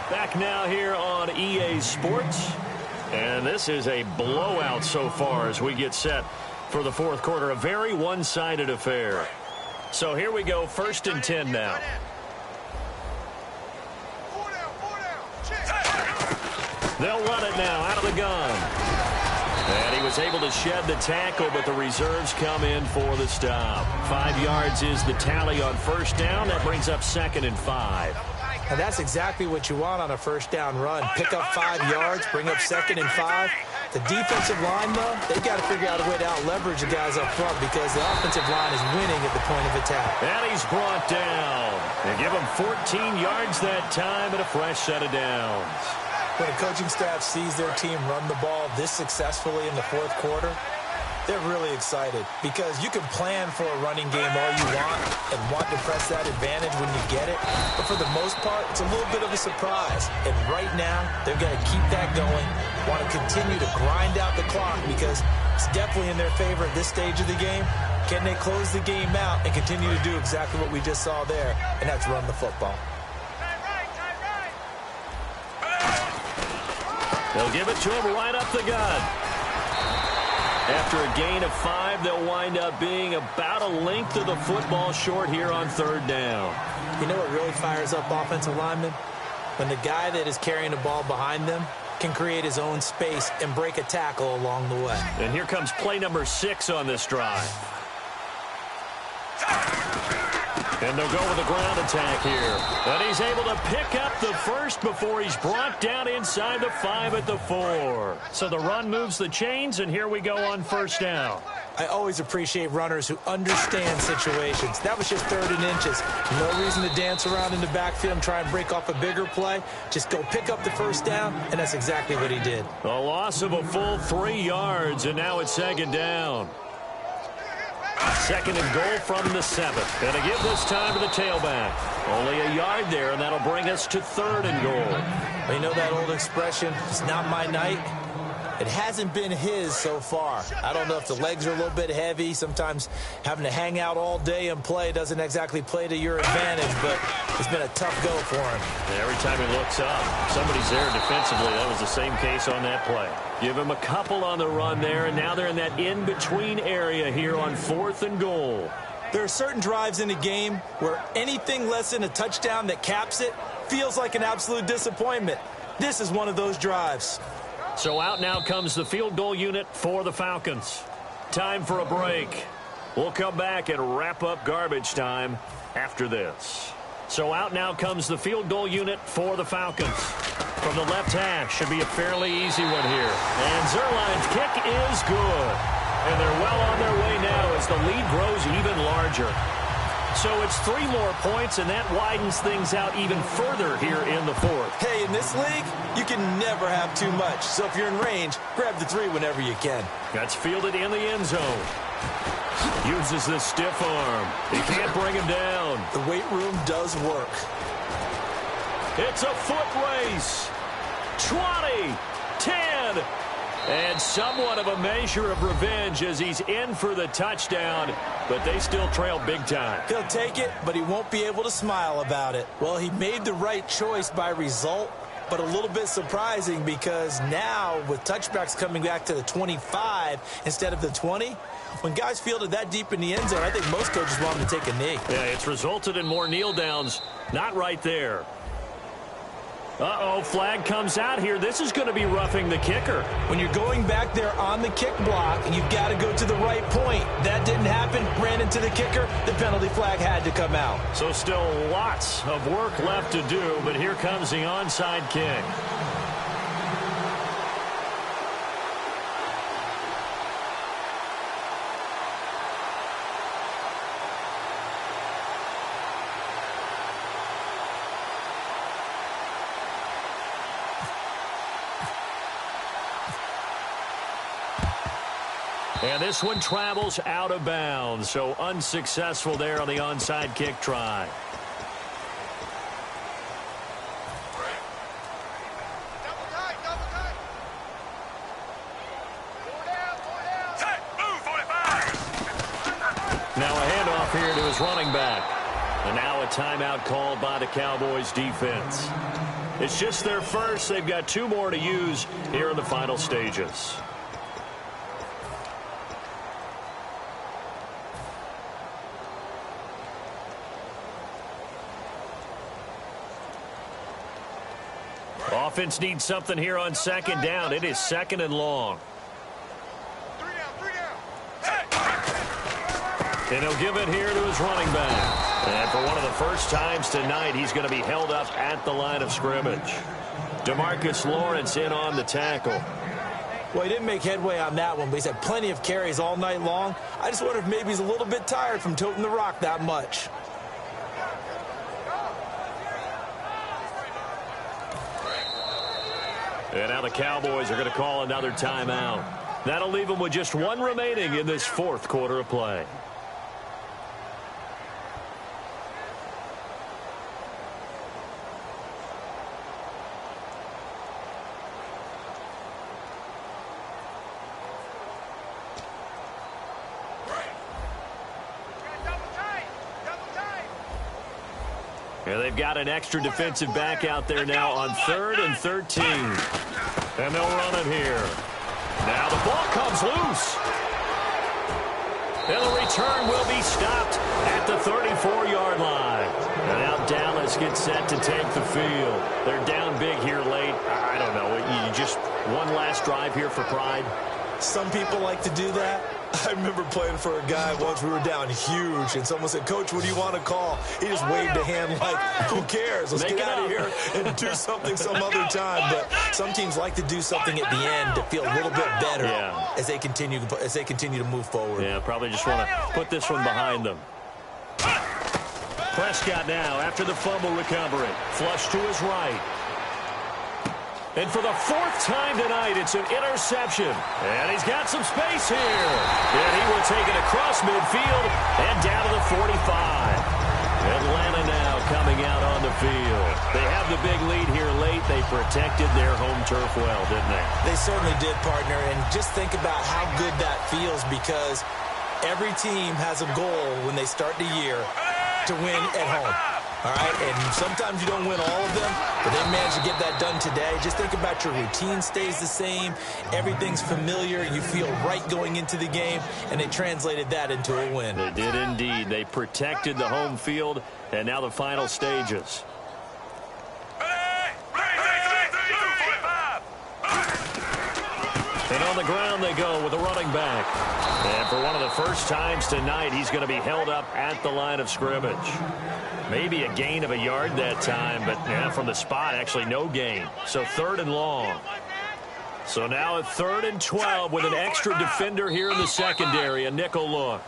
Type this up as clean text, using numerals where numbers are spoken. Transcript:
Back now here on EA Sports. And this is a blowout so far as we get set for the fourth quarter. A very one-sided affair. So here we go, 1st and 10 now. They'll run it now out of the gun. And he was able to shed the tackle, but the reserves come in for the stop. 5 yards is the tally on 1st down. That brings up 2nd and 5. And that's exactly what you want on a 1st down run. Pick up 5 yards, bring up 2nd and 5. The defensive line, though, they've got to figure out a way to out-leverage the guys up front because the offensive line is winning at the point of attack. And he's brought down. They give him 14 yards that time and a fresh set of downs. When a coaching staff sees their team run the ball this successfully in the fourth quarter, they're really excited because you can plan for a running game all you want to press that advantage when you get it. But for the most part, it's a little bit of a surprise. And right now, they've got to keep that going, want to continue to grind out the clock because it's definitely in their favor at this stage of the game. Can they close the game out and continue to do exactly what we just saw there, and that's run the football. They'll give it to him right up the gut. After a gain of 5, they'll wind up being about a length of the football short here on 3rd down. You know what really fires up offensive linemen? When the guy that is carrying the ball behind them can create his own space and break a tackle along the way. And here comes play number 6 on this drive. And they'll go with a ground attack here. And he's able to pick up the first before he's brought down inside the 5 at the 4. So the run moves the chains, and here we go on 1st down. I always appreciate runners who understand situations. That was just 3rd and inches. No reason to dance around in the backfield and try and break off a bigger play. Just go pick up the 1st down, and that's exactly what he did. A loss of a full 3 yards, and now it's 2nd down. 2nd and goal from the 7th. Going to give this time to the tailback. Only a yard there, and that'll bring us to 3rd and goal. Well, you know that old expression, it's not my night? It hasn't been his so far. I don't know if the legs are a little bit heavy. Sometimes having to hang out all day and play doesn't exactly play to your advantage, but it's been a tough go for him. And every time he looks up, somebody's there defensively. That was the same case on that play. Give him a couple on the run there, and now they're in that in-between area here on 4th and goal. There are certain drives in a game where anything less than a touchdown that caps it feels like an absolute disappointment. This is one of those drives. So out now comes the field goal unit for the Falcons. Time for a break. We'll come back and wrap up garbage time after this. So out now comes the field goal unit for the Falcons. From the left hash, should be a fairly easy one here. And Zerline's kick is good. And they're well on their way now as the lead grows even larger. So it's 3 more points, and that widens things out even further here in the 4th. Hey, in this league, you can never have too much. So if you're in range, grab the 3 whenever you can. That's fielded in the end zone. Uses the stiff arm. He can't bring him down. The weight room does work. It's a foot race. 20, 10, and somewhat of a measure of revenge as he's in for the touchdown, but they still trail big time. He'll take it, but he won't be able to smile about it. Well, he made the right choice by result, but a little bit surprising because now with touchbacks coming back to the 25 instead of the 20, when guys fielded that deep in the end zone, I think most coaches want him to take a knee. Yeah, it's resulted in more kneel downs. Not right there. Uh-oh, flag comes out here. This is going to be roughing the kicker. When you're going back there on the kick block, you've got to go to the right point. That didn't happen. Ran into the kicker. The penalty flag had to come out. So still lots of work left to do, but here comes the onside kick. And this one travels out of bounds, so unsuccessful there on the onside kick try. Now a handoff here to his running back. And now a timeout called by the Cowboys defense. It's just their first. They've got 2 more to use here in the final stages. Offense needs something here on second down. It is second and long. And he'll give it here to his running back. And for one of the first times tonight, he's going to be held up at the line of scrimmage. DeMarcus Lawrence in on the tackle. Well, he didn't make headway on that one, but he's had plenty of carries all night long. I just wonder if maybe he's a little bit tired from toting the rock that much. And now the Cowboys are going to call another timeout. That'll leave them with just 1 remaining in this 4th quarter of play. And they've got an extra defensive back out there now on 3rd and 13. And they'll run it here. Now the ball comes loose. And the return will be stopped at the 34-yard line. And now Dallas gets set to take the field. They're down big here late. I don't know. You just one last drive here for pride. Some people like to do that. I remember playing for a guy once. We were down huge, and someone said, "Coach, what do you want to call?" He just waved a hand like, "Who cares? Let's get out of here and do something some other time." But some teams like to do something at the end to feel a little bit better as they continue to move forward. Yeah, probably just want to put this one behind them. Prescott now after the fumble recovery. Flush to his right. And for the 4th time tonight, it's an interception. And he's got some space here. And he will take it across midfield and down to the 45. Atlanta now coming out on the field. They have the big lead here late. They protected their home turf well, didn't they? They certainly did, partner. And just think about how good that feels, because every team has a goal when they start the year to win at home. All right, and sometimes you don't win all of them, but they managed to get that done today. Just think about your routine stays the same. Everything's familiar. You feel right going into the game, and they translated that into a win. They did indeed. They protected the home field, and now the final stages. And on the ground they go with a running back. And for one of the first times tonight, he's going to be held up at the line of scrimmage. Maybe a gain of a yard that time, but from the spot, actually no gain. So 3rd and long. So now a 3rd and 12 with an extra defender here in the secondary, a nickel look.